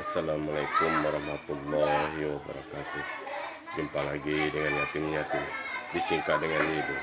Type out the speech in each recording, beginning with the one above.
Assalamualaikum warahmatullahi wabarakatuh. Jumpa lagi dengan yatim-yatim, disingkat dengan Lido.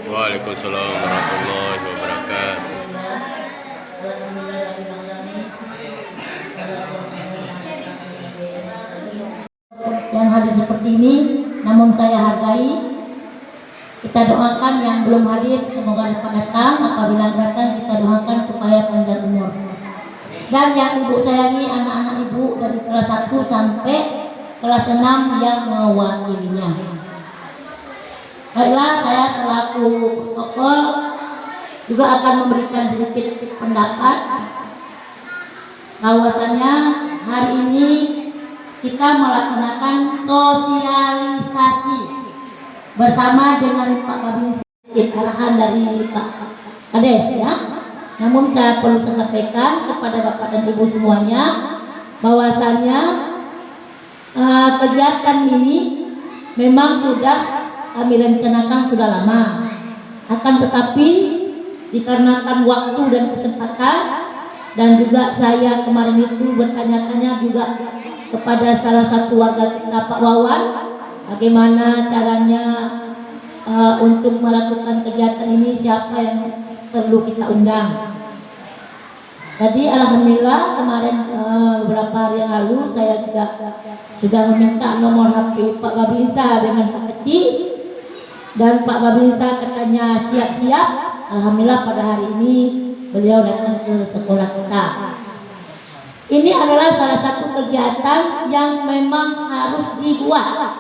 Waalaikumsalam warahmatullahi wabarakatuh. Yang hadir seperti ini, namun saya hargai. Kita doakan yang belum hadir semoga dapat datang. Apabila datang kita doakan supaya panjang umur. Dan yang ibu sayangi, anak-anak ibu dari kelas 1 sampai kelas 6 yang mewakilinya. Baiklah, saya selaku protokol juga akan memberikan sedikit pendapat bahwasannya hari ini kita melaksanakan sosialisasi bersama dengan Pak Babin, arahan dari Pak Kades ya. Namun saya perlu sampaikan kepada Bapak dan Ibu semuanya bahwasannya kegiatan ini memang sudah kami rencanakan sudah lama, akan tetapi dikarenakan waktu dan kesempatan dan juga saya kemarin itu bertanya-tanya juga kepada salah satu warga kita, Pak Wawan, bagaimana caranya untuk melakukan kegiatan ini, siapa yang perlu kita undang. Jadi alhamdulillah kemarin beberapa hari yang lalu saya juga sudah meminta nomor HP Pak Babinsa dengan Pak Kecil. Dan Pak Babinsa katanya siap-siap. Alhamdulillah pada hari ini beliau datang ke sekolah kita. Ini adalah salah satu kegiatan yang memang harus dibuat,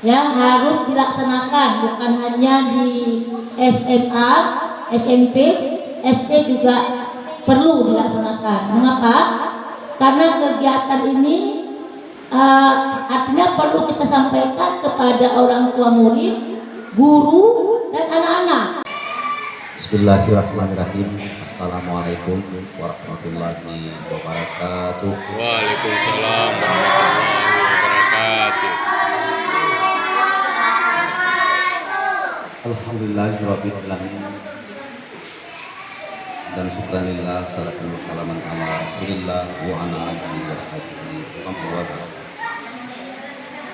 ya, harus dilaksanakan, bukan hanya di SMA, SMP, SD juga perlu dilaksanakan. Mengapa? Karena kegiatan ini artinya perlu kita sampaikan kepada orang tua murid, guru dan anak-anak. Bismillahirrahmanirrahim. Assalamualaikum warahmatullahi wabarakatuh. Waalaikumsalam warahmatullahi wabarakatuh. Alhamdulillahirabbil alamin. Dan syukranillah salatan wa salaman ala Rasulillah wa ala alihi washabihi wa man wala.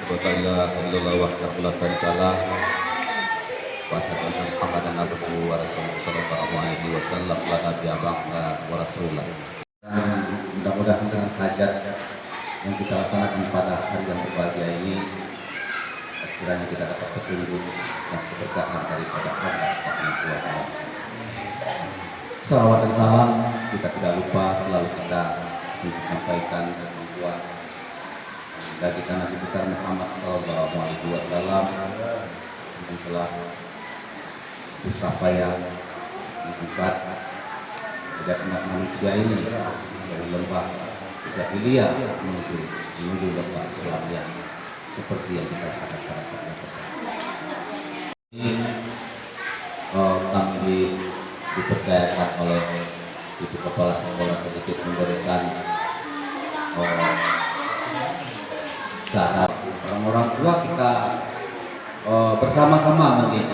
Alhamdulillah wahdahu la syarikalah. Wassalamu ala Muhammadin abduhu wa rasuluhu sallallahu alaihi wasallam la nabiyya ba'da wa rasulullah. Mudah-mudahan dengan hajat yang kita laksanakan pada hari yang berbahagia ini, kiranya kita dapat petunjuk dan keberkahan daripada Allah Subhanahu wa taala. Salawat dan salam kita tidak lupa selalu kita sampaikan ke orang tua dari Nabi besar Muhammad sallallahu alaihi wasallam yang telah berusaha payah mengangkat sejak umat manusia ini dari lembah jahiliyah menuju lembah Islam yang seperti yang kita rasakan pada saat ini. Kami dipercayakan oleh Ibu Kepala Sekolah sedikit memberikan cara orang-orang tua kita bersama-sama mendidik,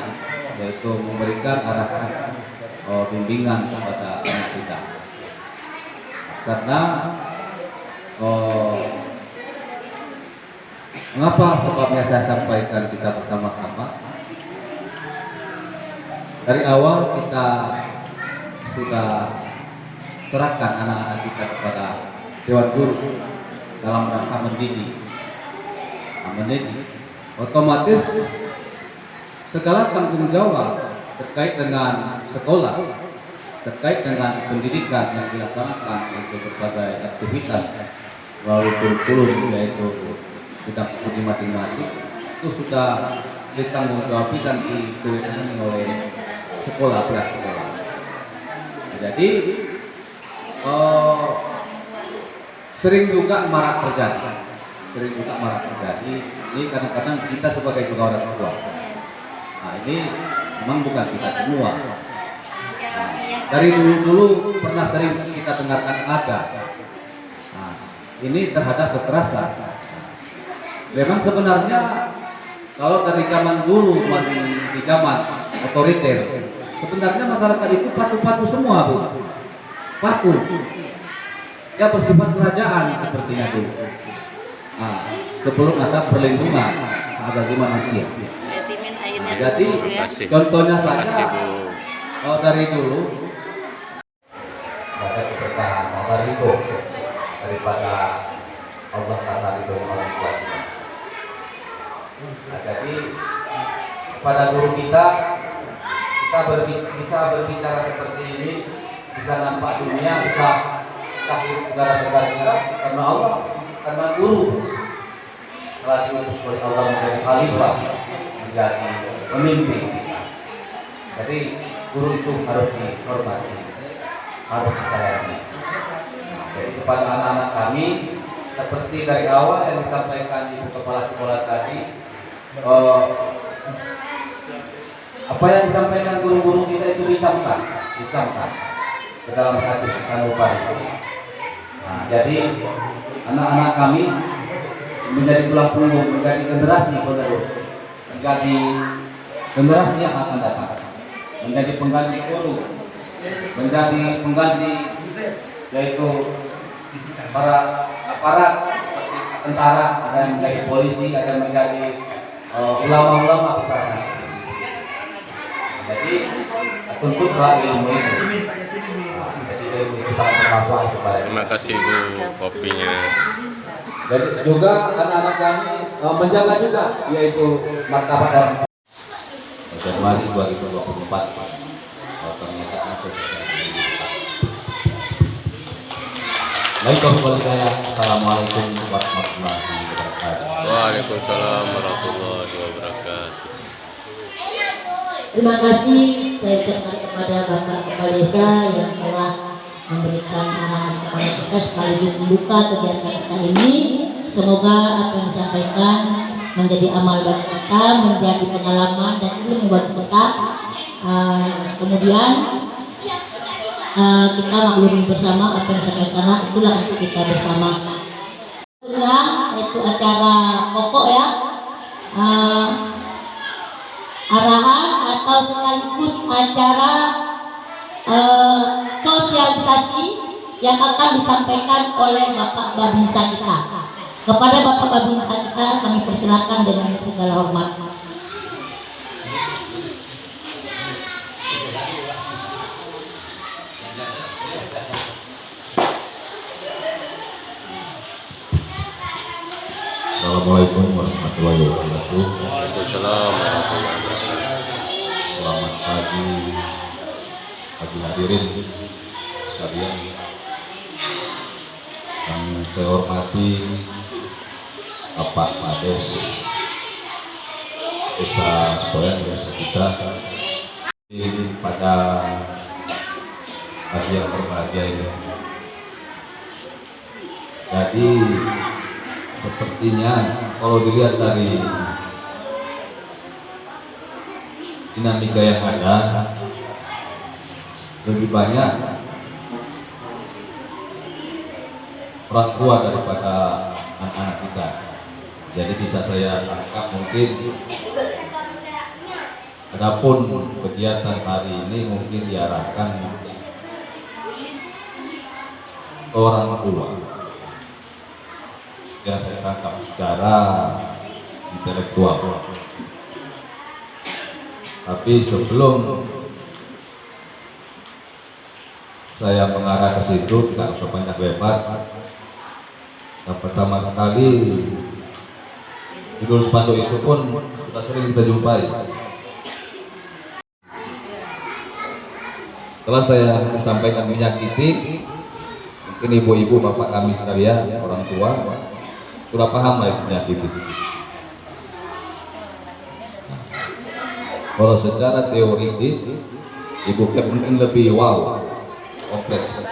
yaitu memberikan arahan bimbingan kepada anak kita. Karena mengapa sebabnya saya sampaikan kita bersama-sama. Dari awal kita sudah serahkan anak-anak kita kepada Dewan Guru dalam rangka mendidik. Otomatis segala tanggung jawab terkait dengan sekolah, terkait dengan pendidikan yang dilaksanakan untuk berbagai aktivitas melalui kurikulum, yaitu bidang studi masing-masing, itu sudah ditanggung jawab dan ditangani oleh sekolah, pihak sekolah. Jadi sering juga marak terjadi sering juga marak terjadi. Ini kadang-kadang kita sebagai juga orang tua. Nah ini memang bukan kita semua. Nah, dari dulu pernah sering kita dengarkan ada. Nah, ini terhadap kekerasan. Memang sebenarnya kalau dari zaman dulu di zaman otoriter, sebenarnya masyarakat itu patuh-patuh semua, Bu. Patuh. Ya bersifat kerajaan sepertinya dulu. Nah, sebelum ada perlindungan hak asasi manusia. Nah, jadi contohnya saja kalau dari dulu ada keberkahan, ada ridho daripada Allah kata ridho orang tua kita. Nah, jadi pada guru kita bisa berbicara seperti ini, bisa nampak dunia, bisa takut saudara-saudara kita karena Allah, karena guru telah diutus oleh Allah menjadi khalifah, menjadi pemimpin. Jadi guru itu harus dihormati, harus disayangi. Jadi kepada anak-anak kami, seperti dari awal yang disampaikan Ibu Kepala Sekolah tadi, apa yang disampaikan guru-guru kita itu dicamkan ke dalam hati kita lupa itu. Nah, jadi anak-anak kami menjadi tulang punggung, menjadi generasi penerus, menjadi generasi yang akan datang, menjadi pengganti guru, menjadi pengganti yaitu para aparat seperti tentara, ada yang menjadi polisi, ada yang menjadi ulama-ulama besar. Jadi tuntut ilmu itu. Jadi ilmu itu sangat bermanfaat kepada kita. Terima kasih Bu kopinya. Dan juga anak-anak kami menjaga juga yaitu martabat dan Januari 2024 pernyataan sosial. Assalamualaikum warahmatullahi wabarakatuh. Waalaikumsalam warahmatullahi wabarakatuh. Terima kasih saya ucapkan kepada Bapak Kepala Desa yang telah memberikan arahan kepada kita sekaligus membuka kegiatan kita ini. Semoga apa yang disampaikan menjadi amal bagi kita, menjadi pengalaman dan ilmu buat kita. Kemudian kita maklumi bersama apa yang disampaikan, itulah untuk kita bersama. Itu acara pokok ya. Arahan atau sekaligus acara sosialisasi yang akan disampaikan oleh Bapak Babinsa kita. Kepada Bapak Babinsa kita kami persilakan dengan segala hormat. Assalamualaikum warahmatullahi wabarakatuh. Waalaikumsalam warahmatullahi wabarakatuh. Selamat pagi hadirin sekalian. Yang saya hormati Bapak Kades Desa Sepoyan, Desa kita pada pagi yang berbahagia ini. Jadi sepertinya kalau dilihat dari dinamika yang ada, lebih banyak orang tua daripada anak-anak kita. Jadi bisa saya tangkap mungkin adapun kegiatan hari ini mungkin diarahkan orang tua. Yang saya tangkap secara intelektual. Tapi sebelum saya mengarah ke situ, tidak usah banyak lebar. Yang pertama sekali, Idul Spanduk itu pun sudah sering kita jumpai. Setelah saya disampaikan menyakiti, mungkin ibu-ibu, bapak kami sekalian, orang tua, sudah paham lah itu penyakit itu. Kalau secara teoritis, ibu mungkin lebih wow, kompleks.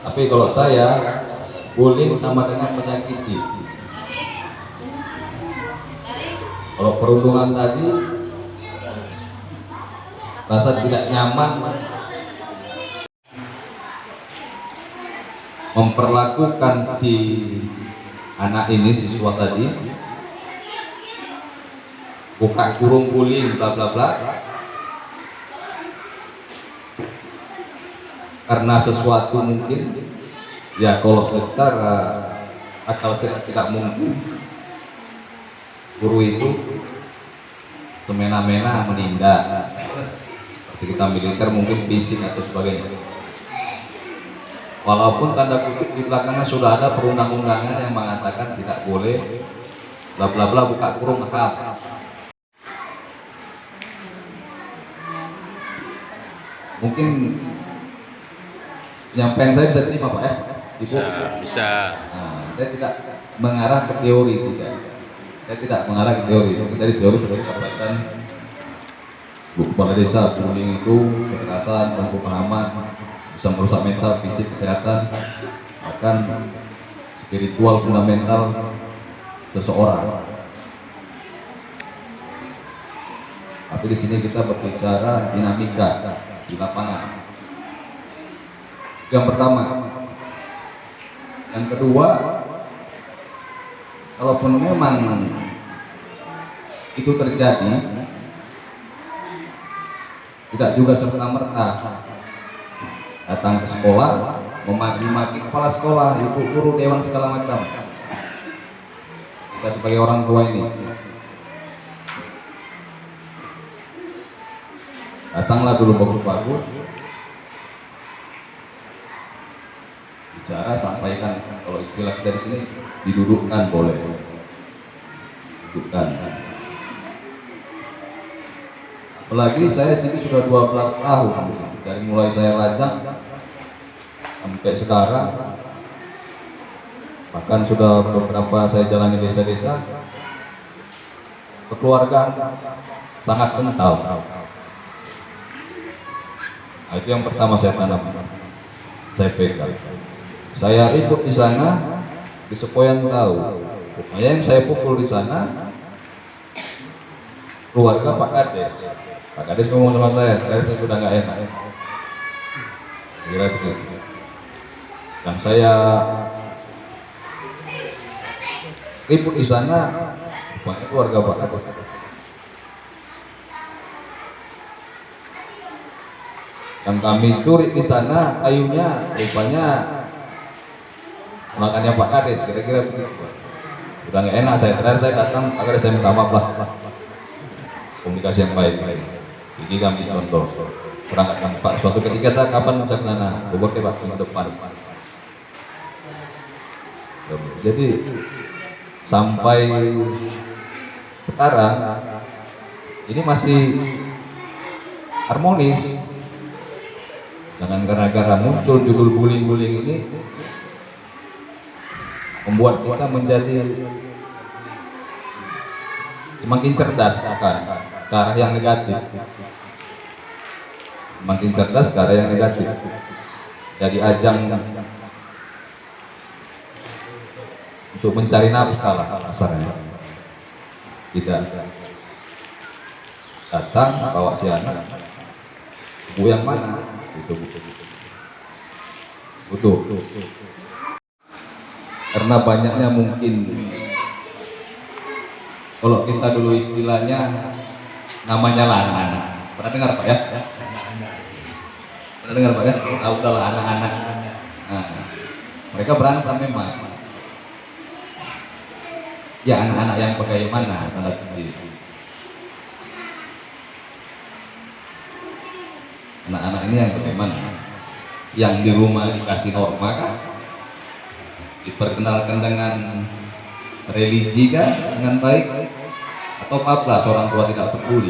Tapi kalau saya, bullying sama dengan menyakiti. Kalau perundungan tadi rasa tidak nyaman memperlakukan si anak ini, siswa tadi, buka kurung guling bla bla bla, karena sesuatu mungkin ya kalau secara akal sehat tidak mungkin guru itu semena-mena menindak seperti kita militer mungkin fisik atau sebagainya, walaupun tanda kutip di belakangnya sudah ada perundang-undangan yang mengatakan tidak boleh bla bla bla buka kurung apa. Mungkin yang pengen saya bisa terima Pak ya, Ibu. Bisa. Nah, saya tidak mengarah ke teori tidak. Saya tidak mengarah ke teori. Mungkin dari teori sudah disampaikan Bu Kepala Desa, bullying itu kekerasan dan pemahaman bisa merusak mental, fisik, kesehatan, bahkan spiritual fundamental seseorang. Tapi di sini kita berbicara dinamika di lapangan. Yang pertama, yang kedua, kalaupun memang itu terjadi, tidak juga serta-merta datang ke sekolah memaki-maki kepala sekolah, ibu guru, dewan segala macam. Kita sebagai orang tua ini datanglah dulu bagus-bagus, bicara, sampaikan. Kalau istilah kita di sini didudukkan, boleh dudukkan. Apalagi saya sini sudah 12 tahun, dari mulai saya lajang sampai sekarang, bahkan sudah beberapa saya jalani desa-desa, kekeluargaan sangat kental. Nah, itu yang pertama saya tanam, saya pegang. Saya ikut di sana, di Sepoyan tahu. Pokoknya yang saya pukul di sana keluarga Pak Kades. Pak Kades ngomong sama saya sudah nggak enak. Kira begitu. Dan saya ikut di sana, pokoknya keluarga Pak Kades. Yang kami curi di sana kayunya rupanya makannya Pak Kades, kira-kira begitu. Udah nggak enak saya. Terakhir saya datang, Pak Kades, saya minta maaf lah. Komunikasi yang baik. Ini kami contoh. Perangkat Pak, suatu ketika kapan saya ke sana, Bogor ke Pak minggu depan. Jadi sampai sekarang ini masih harmonis. Jangan gara-gara muncul judul bullying ini membuat kita menjadi semakin cerdas akan ke arah yang negatif. Semakin cerdas ke arah yang negatif. Jadi ajang untuk mencari nafkah lah kasarnya. Tidak datang bawa si anak, bu yang mana? Butuh. Karena banyaknya mungkin, kalau kita dulu istilahnya namanya lanan. Pernah dengar Pak ya? Pernah dengar Pak ya? Tahu lah anak-anak. Nah, mereka berantem memang. Ya anak-anak yang bagaimana tanda kutip. Anak-anak ini yang bagaimana? Yang di rumah dikasih norma kan? Diperkenalkan dengan religi kan? Dengan baik? Atau 14 orang tua tidak peduli?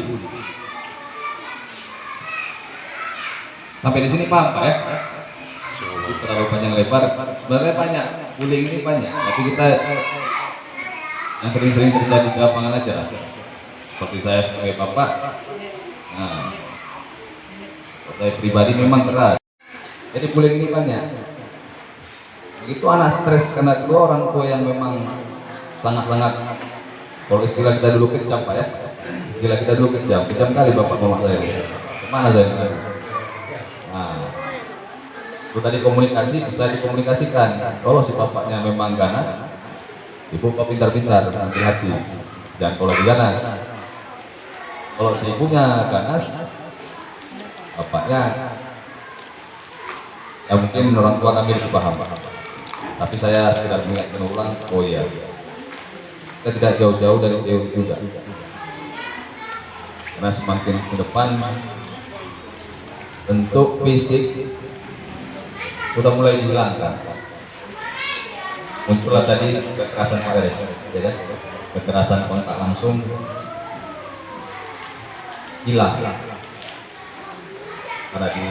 Sampai di sini paham Pak ya? Terlalu panjang lebar. Sebenarnya banyak, bullying ini banyak. Tapi kita yang sering-sering terjadi di lapangan aja lah. Seperti saya sebagai bapak. Nah, saya pribadi memang keras. Jadi bullying ini banyak. Begitu anak stres karena kedua orang tua yang memang sangat-sangat Kalau istilah kita dulu kejam Pak ya, istilah kita dulu kejam kali bapak mama saya. Kemana saya? Nah, itu tadi komunikasi bisa dikomunikasikan. Kalau si bapaknya memang ganas, ibu kok pintar-pintar, hati-hati. Jangan kalau ganas. Kalau si ibunya ganas, bapaknya ya mungkin orang tua kami lebih paham. Tapi saya sekedar mengingatkan ulang, oh iya, kita tidak jauh-jauh dari teori juga. Karena semakin ke depan, bentuk fisik sudah mulai dihilangkan. Muncullah tadi kekerasan Paris, ya kan? Kekerasan kontak langsung hilang karena di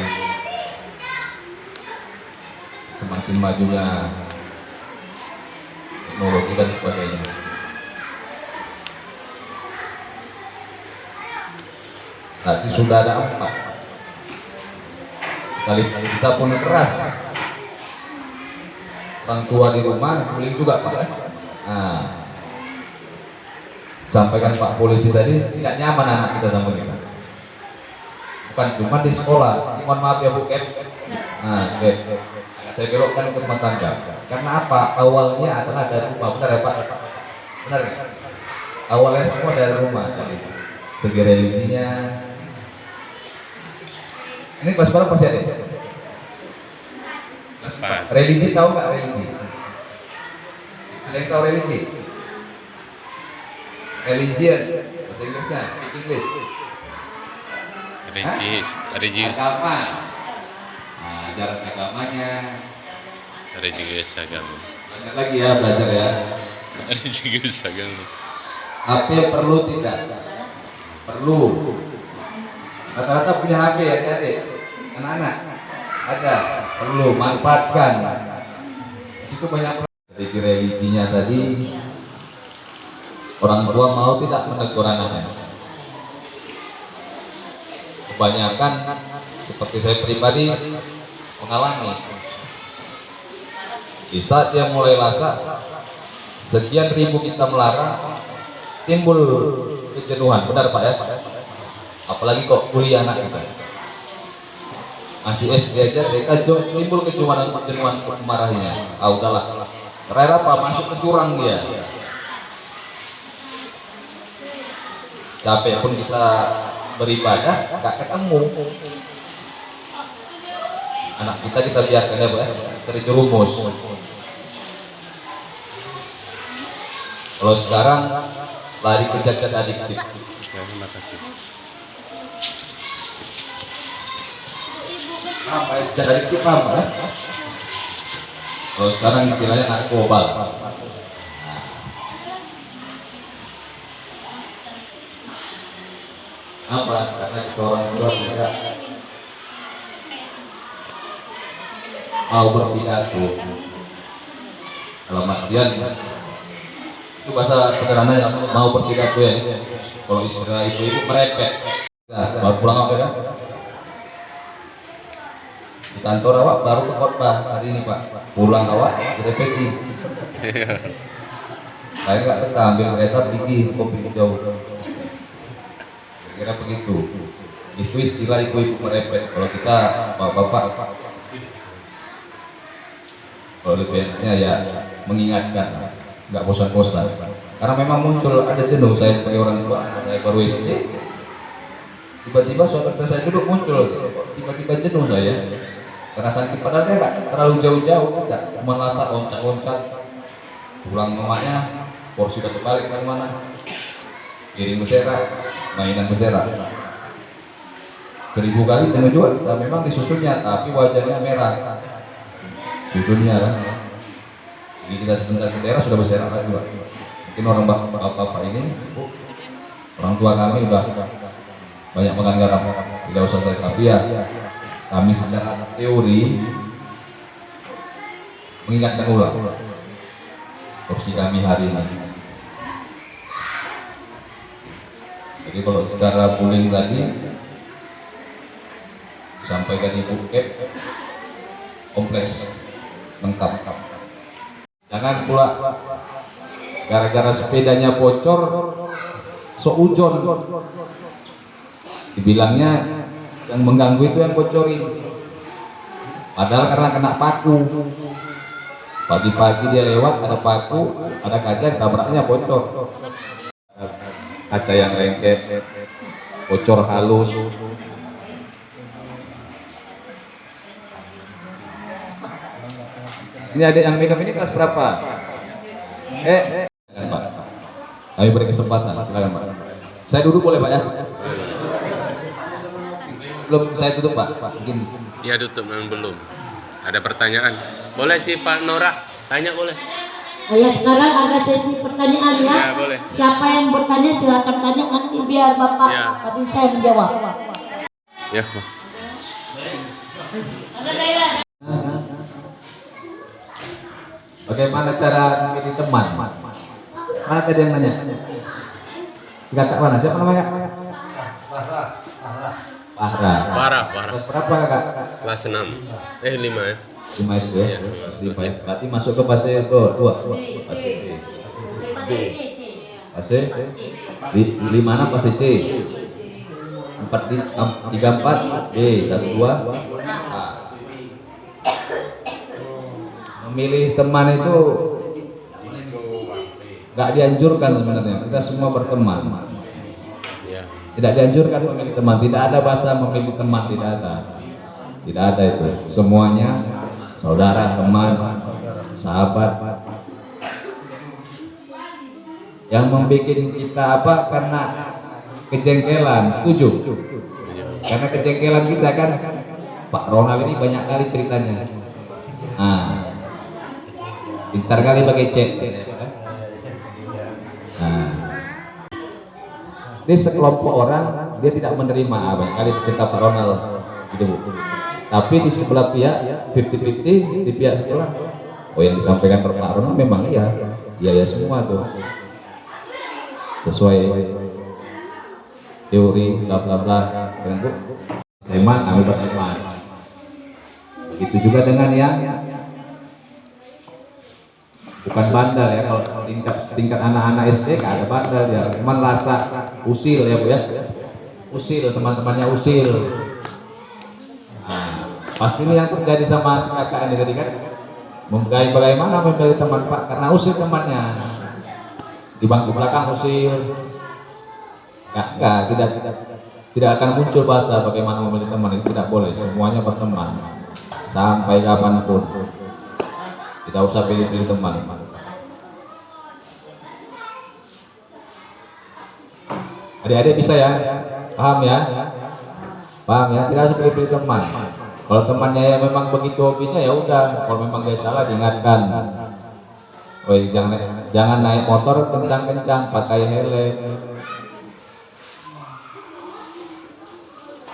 semakin majunya teknologi dan sebagainya. Tapi sudah ada 4. Sekali kita pun keras, orang tua di rumah bullying juga Pak. Nah, sampaikan Pak polisi tadi, tidak nyaman anak kita sama kita. Bukan cuma di sekolah. Mohon maaf ya Bu Ken. Nah, saya belokkan ke rumah tangga. Karena apa? Awalnya adalah dari rumah. Benar ya Pak? Benar ya? Awalnya semua dari rumah. Segi religinya. Ini kelas berapa pasti ada? Kelas 4. Religi tahu nggak religi? Ada yang tahu religi? Religion, bahasa Inggrisnya, speak English. Religius. Agama. Nah, ajaran agamanya. Religius agama. Banyak lagi ya belajar ya. Religius agama. HP perlu tidak? Perlu. Rata-rata punya HP ya adik-adik, anak-anak. Ada. Perlu manfaatkan. Di situ banyak. Dari religinya tadi. Orang tua mau tidak menegur anaknya. Kebanyakan seperti saya pribadi mengalami. Di saat dia mulai rasa sekian ribu kita melarang, timbul kejenuhan. Benar Pak ya? Apalagi kok kuliah anak kita. Masih SD aja mereka timbul kejenuhan memarahinya. Ah udahlah. Terakhir apa? Masuk ke jurang dia. Capek pun kita beribadah, nggak ketemu. Anak kita biarkan ya Bu ya, terjerumus. Kalau sekarang lari ke zat adiktif. Terima kasih. Apa ya? Zat adiktif apa ya? Kalau sekarang istilahnya narkoba. Apa? Karena kita orang tua tidak mau berpidato. Dalam artian itu bahasa sederhana yang mau berpidato ya. Kalau istilah ibu merepet. Nah, baru pulang apa kan? Di kantor awak baru ke khotbah hari ini Pak. Pulang awak direpeti. Saya nggak betah ambil kereta pergi kopi jauh. Kira begitu. Itu istilah ibu-ibu merepet. Kalau kita bapak-bapak, kalau lebih enaknya ya mengingatkan, nggak bosan-bosan. Karena memang muncul ada jenuh saya sebagai orang tua. Saya baru SD, tiba-tiba saudara saya duduk muncul, tiba-tiba jenuh saya. Karena sakit padahal dia nggak terlalu jauh-jauh, tidak merasa loncat-loncat. Pulang mamanya, porsi udah kebalik kan mana? Piring berserak, mainan berserak. 1000 kali jenuh juga kita memang disusunnya, tapi wajahnya merah. Susunnya kan. Jadi kita sebentar ke daerah sudah berserak lagi Pak. Mungkin orang bapak-bapak ini, orang tua kami udah banyak makan garam, tidak usah saya, tapi ya kami secara teori mengingatkan ulang opsi kami hari ini. Jadi kalau secara bullying tadi disampaikan Ibu Kep kompleks lengkap. Jangan pula gara-gara sepedanya bocor seujon, dibilangnya yang mengganggu itu yang bocorin, padahal karena kena paku. Pagi-pagi dia lewat, ada paku, ada kaca, tabraknya bocor, kaca yang lengket, bocor halus. Ini adik yang minum ini kelas berapa? Pak, kami beri kesempatan, silakan Pak. Saya duduk boleh Pak ya? Belum, saya tutup Pak. Mungkin. Ya tutup, memang belum. Ada pertanyaan? Boleh sih Pak Nora, tanya boleh. Ya, sekarang ada sesi pertanyaan ya. Ya, boleh. Siapa yang bertanya silakan tanya, nanti biar Bapak Ya. tapi saya menjawab. Ya. Bagaimana cara memilih teman? Mana tadi yang nanya? Si kakak mana? Siapa namanya? Farah. Parah. Kelas berapa kakak? Kelas 6. 5 ya. 5 SD ya? Iya. Kelas 5 ya? Berarti masuk ke fase 2? Fase B. Fase? 5 fase C. 34 B. 12 A. Memilih teman itu nggak dianjurkan sebenarnya. Kita semua berteman. Ya. Tidak dianjurkan memilih teman. Tidak ada bahasa memilih teman, tidak ada. Tidak ada itu. Semuanya saudara, teman, sahabat. Yang membuat kita apa? Karena kejengkelan. Setuju? Karena kejengkelan kita kan. Pak Ronald ini banyak kali ceritanya. Nah, pintar kali pakai chat. Nah, ini sekelompok orang dia tidak menerima apa kali cerita Pak Ronald gitu Bu. Tapi di sebelah pihak 50-50, di pihak sebelah oh yang disampaikan Pak Ronald memang iya semua tuh sesuai teori bla bla bla kan Bu. Teman kami berteman. Begitu juga dengan yang bukan bandel ya, kalau tingkat anak-anak SD gak ada bandel ya, cuman rasa usil ya Bu ya, usil, teman-temannya usil. Nah, pasti ini yang terjadi sama si kakak ini tadi kan, bagaimana memilih teman Pak, karena usil temannya, di bangku belakang usil, tidak akan muncul bahasa bagaimana memilih teman, itu tidak boleh, semuanya berteman, sampai kapanpun. Tidak usah pilih-pilih teman. Adik-adik bisa ya? Paham ya? Paham ya? Tidak usah pilih-pilih teman. Kalau temannya ya memang begitu hobinya ya udah. Kalau memang dia salah diingatkan. Woi, jangan naik motor kencang-kencang, pakai helm.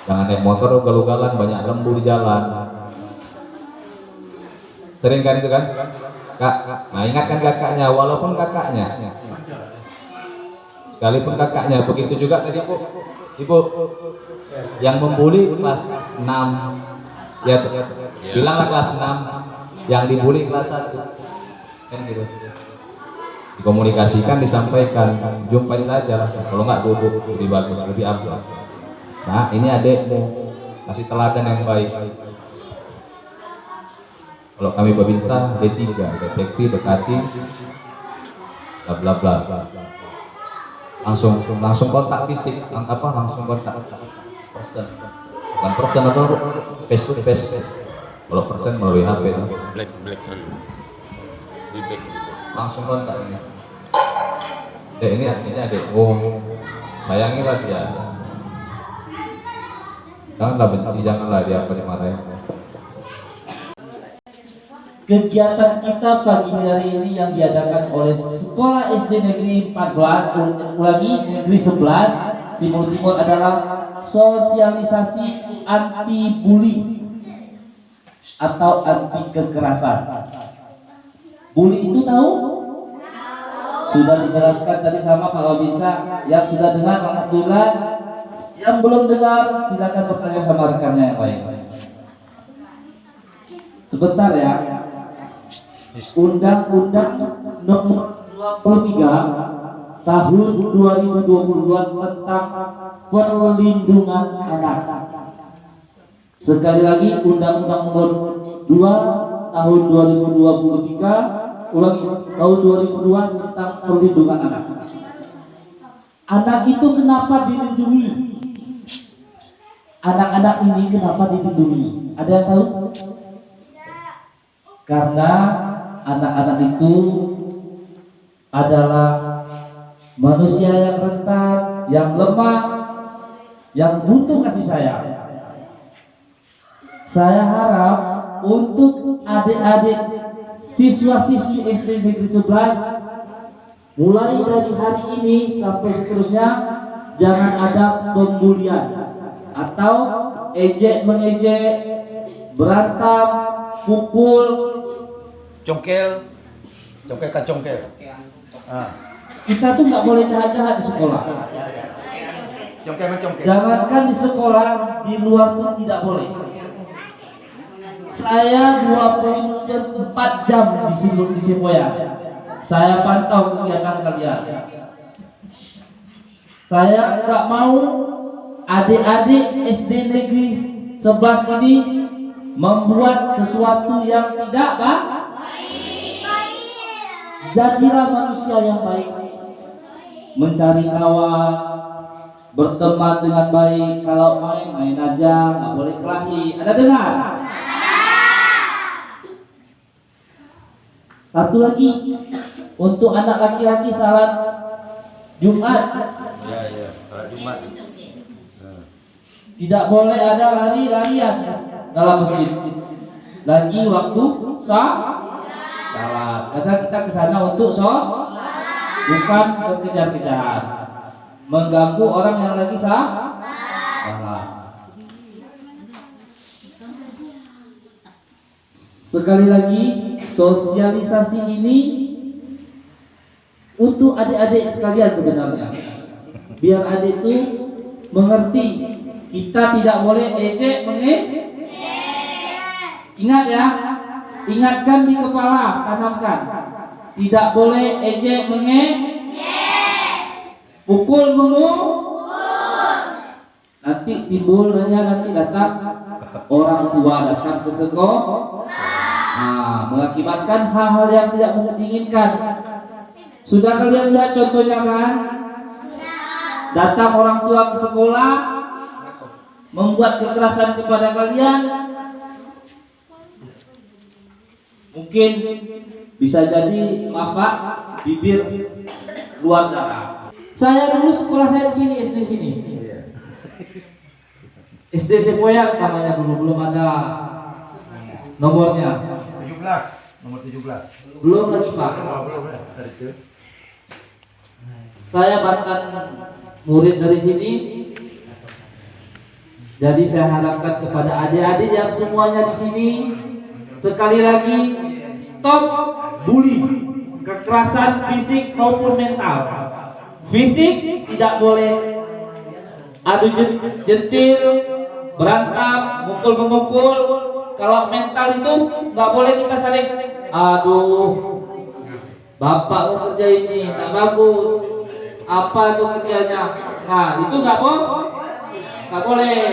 Jangan naik motor ugal-ugalan, banyak lembu di jalan. Sering kan itu kan? Kak, nah ingatkan kakaknya, walaupun kakaknya sekalipun kakaknya, begitu juga tadi ibu yang membuli kelas 6 ya, bilanglah kelas 6 yang dibully kelas 1 kan gitu, dikomunikasikan, disampaikan, jumpain saja lah, kalau nggak duduk lebih bagus, lebih aman. Nah ini adekmu, kasih teladan yang baik. Kalau kami Babinsa D3, deteksi, dekati, bla bla bla. Langsung kontak fisik, langsung kontak person. Bukan person atau face to face. Kalau person melalui HP itu. Black. Langsung kontak ini. Ini artinya adek. Sayangilah dia. Janganlah benci, janganlah dia dimarahin. Kegiatan kita pagi hari ini yang diadakan oleh Sekolah SD Negeri 14, ulangi Negeri 11 Simul Timur adalah sosialisasi anti bully atau anti kekerasan. Bully itu tahu? Sudah dijelaskan tadi sama Pak Wabinsa. Yang sudah dengar alhamdulillah. Yang belum dengar silakan bertanya sama rekannya yang lain. Sebentar ya. Undang-Undang Nomor 23 tahun 2022 tentang perlindungan anak. Sekali lagi, Undang-Undang Nomor 2 tahun 2023, ulangi, tahun 2002 tentang perlindungan anak. Anak itu kenapa dilindungi? Anak-anak ini kenapa dilindungi? Ada yang tahu? Karena anak-anak itu adalah manusia yang rentan, yang lemah, yang butuh kasih sayang. Saya harap untuk adik-adik siswa-siswi SD Negeri 11, mulai dari hari ini sampai seterusnya, jangan ada pembulian atau ejek mengejek, berantem, pukul, Congkel kan congkel. kita tuh nggak boleh jahat-jahat di sekolah. Congkel mencongkel. Jangankan di sekolah, di luar pun tidak boleh. Saya 24 jam di Simboya. Saya pantau kegiatan kalian. Saya nggak mau adik-adik SD Negeri 11 ini membuat sesuatu yang tidak baik. Jadilah manusia yang baik, mencari kawan, berteman dengan baik. Kalau main aja, nggak boleh kelahi. Ada dengar? Satu lagi, untuk anak laki-laki salat Jumat. Ya, salat Jumat. Tidak boleh ada lari-larian dalam masjid. Lagi waktu salat. Karena kita ke sana untuk bukan kekejar-kejar, mengganggu orang yang lagi salat. Sekali lagi, sosialisasi ini untuk adik-adik sekalian sebenarnya. Biar adik itu mengerti, kita tidak boleh ejek Ingat ya, ingatkan di kepala, tanamkan. Tidak boleh ejek pukul nanti timbulnya, nanti datang orang tua datang ke sekolah, mengakibatkan hal-hal yang tidak menginginkan. Sudah kalian lihat contohnya kan? Datang orang tua ke sekolah membuat kekerasan kepada kalian, mungkin bisa jadi maaf bibir luar darah. Saya dulu sekolah saya di sini, SD sini. SD Sepoyak namanya dulu, belum ada nomornya. 17, nomor 17. Belum lagi Pak. Belum ya. Saya mantan murid dari sini. Jadi saya harapkan kepada adik-adik yang semuanya di sini, sekali lagi stop bully, kekerasan fisik maupun mental. Fisik tidak boleh adu jentil, berantem, mukul-memukul. Kalau mental itu nggak boleh kita saling aduh, bapak mau kerja ini nggak bagus, apa itu kerjanya. Nah itu nggak boleh.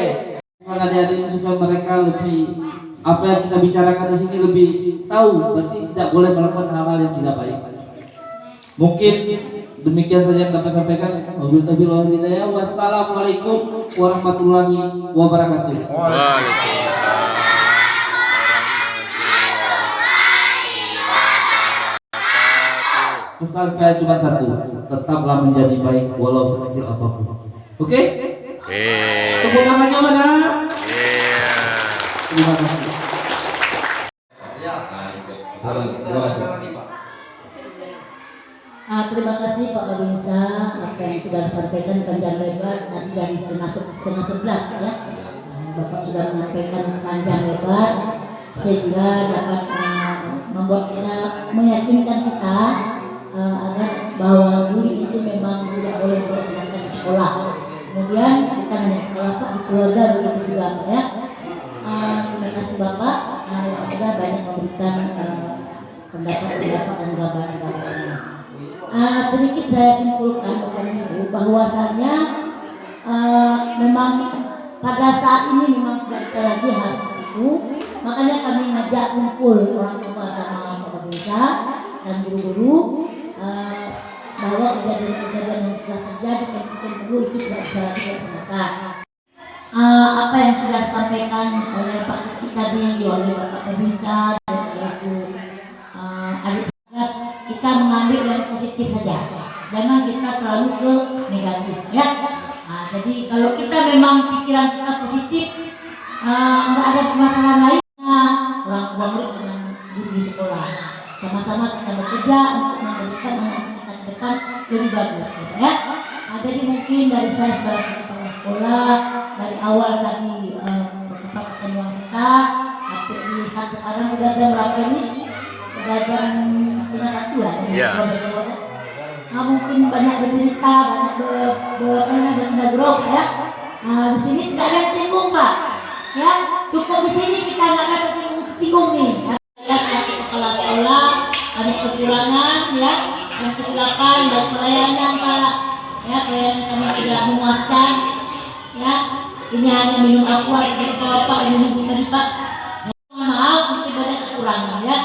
Mana adik-adik supaya mereka lebih, apa yang kita bicarakan di sini lebih tahu, berarti tidak boleh melakukan hal-hal yang tidak baik. Mungkin demikian saja yang dapat sampaikan. Wassalamualaikum warahmatullahi wabarakatuh. Waalaikumsalam. Pesan saya cuma satu, tetaplah menjadi baik walau sekecil apapun. Oke? Tepuk tangannya mana? Terima kasih. Terima kasih Pak Babinsa, apa yang sudah disampaikan panjang lebar tadi dari setengah 11 ya. Bapak sudah menyampaikan panjang lebar sehingga dapat membuat kita, meyakinkan kita agar bahwa bully itu memang tidak boleh dilakukan di sekolah. Kemudian bukan hanya sekolah Pak, di keluarga begitu juga ya. Terima kasih Bapak, sudah banyak memberikan pendapat dan gambaran-gambarannya. sedikit saya simpulkan Bapak Ibu bahwasanya memang pada saat ini memang tidak bisa lagi hal seperti itu. Makanya kami ngajak kumpul orang tua sama Bapak Desa dan guru-guru bahwa kejadian-kejadian yang sudah terjadi dan kita dulu itu tidak bisa lagi dilaksanakan. Apa yang sudah disampaikan oleh Pak Kusti tadi, oleh Bapak Desa dan oleh Bu adik saya, kita mengambil yang positif saja, jangan kita terlalu ke negatif ya. Jadi kalau kita memang pikiran kita positif, nggak ada permasalahan lain, orang tua murid dengan guru di sekolah sama-sama kita bekerja untuk memberikan anak kita ke depan lebih bagus ya. Jadi mungkin dari saya sebagai kepala sekolah dari awal tadi beberapa pertemuan kita, tapi saat sekarang sudah jam berapa ini? Sudah jam 1:30 lah. Mungkin banyak bercerita, banyak bersendagrok ya. Di sini tidak ada singgung Pak, ya cukup di sini kita nggak ada tersinggung nih. Ya, kepala sekolah ada kekurangan ya, dan kesilapan dan pelayanan Pak, ya pelayanan kami tidak memuaskan, ya ini hanya minum aqua dari Bapak minum tadi Pak. Maaf mungkin banyak kekurangan ya.